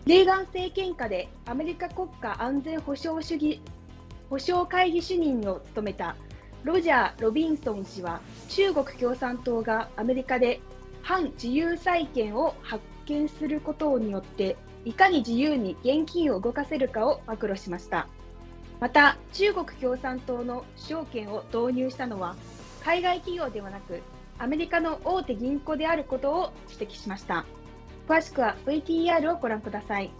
レーガン政権下でアメリカ国家安全保障会議主任を務めたロジャー・ロビンソン氏は、中国共産党がアメリカで反自由債券を発行することによっていかに自由に現金を動かせるかを暴露しました。また、中国共産党の証券を導入したのは海外企業ではなくアメリカの大手銀行であることを指摘しました。詳しくは VTR をご覧ください。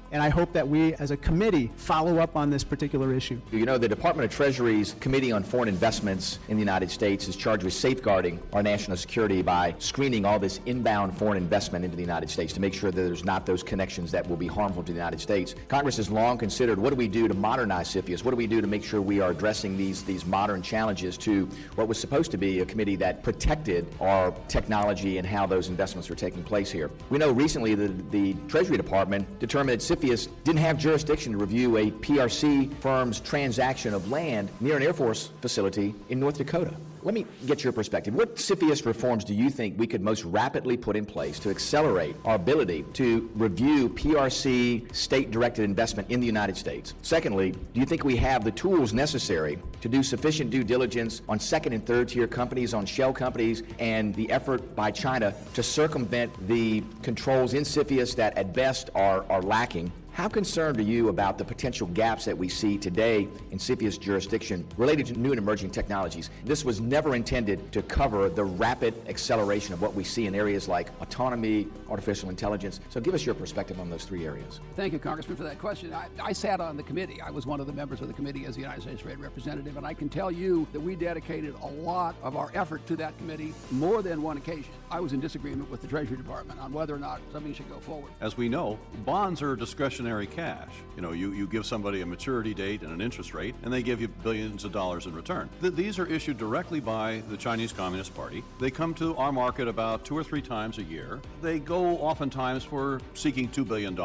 And I hope that we, as a committee, follow up on this particular issue. You know, the Department of Treasury's Committee on Foreign Investments in the United States is charged with safeguarding our national security by screening all this inbound foreign investment into the United States to make sure that there's not those connections that will be harmful to the United States. Congress has long considered, what do we do to modernize CFIUS? What do we do to make sure we are addressing these modern challenges to what was supposed to be a committee that protected our technology and how those investments were taking place here? We know recently the Treasury Department determined that CFIUS didn't have jurisdiction to review a PRC firm's transaction of land near an Air Force facility in North Dakota. Let me get your perspective. What CFIUS reforms do you think we could most rapidly put in place to accelerate our ability to review PRC state-directed investment in the United States? Secondly, do you think we have the tools necessary to do sufficient due diligence on second and third tier companies, on shell companies, and the effort by China to circumvent the controls in CFIUS that at best are lacking? How concerned are you about the potential gaps that we see today in CFIUS jurisdiction related to new and emerging technologies? This was never intended to cover the rapid acceleration of what we see in areas like autonomy, artificial intelligence. So give us your perspective on those three areas. Thank you, Congressman, for that question. I sat on the committee. I was one of the members of the committee as the United States Trade Representative, and I can tell you that we dedicated a lot of our effort to that committee, more than one occasion. I was in disagreement with the Treasury Department on whether or not something should go forward. As we know, bonds are discretionary cash. You give somebody a maturity date and an interest rate, and they give you billions of dollars in return. These are issued directly by the Chinese Communist Party. They come to our market about 2 or 3 times a year. They go oftentimes for seeking $2 billion,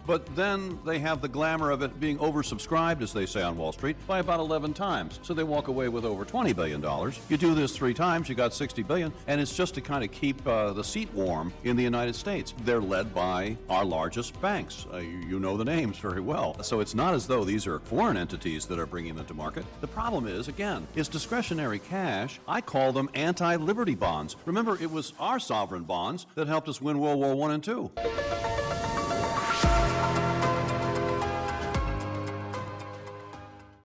but then they have the glamour of it being oversubscribed, as they say on Wall Street, by about 11 times. So they walk away with over $20 billion. You do this 3 times, you got $60 billion, and it's just to kind of keep the seat warm in the United States. They're led by our largest banks. You know the names very well. So it's not as though these are foreign entities that are bringing them to market. The problem is, again, is discretionary cash. I call them anti-liberty bonds. Remember, it was our sovereign bonds that helped us win World War I and II.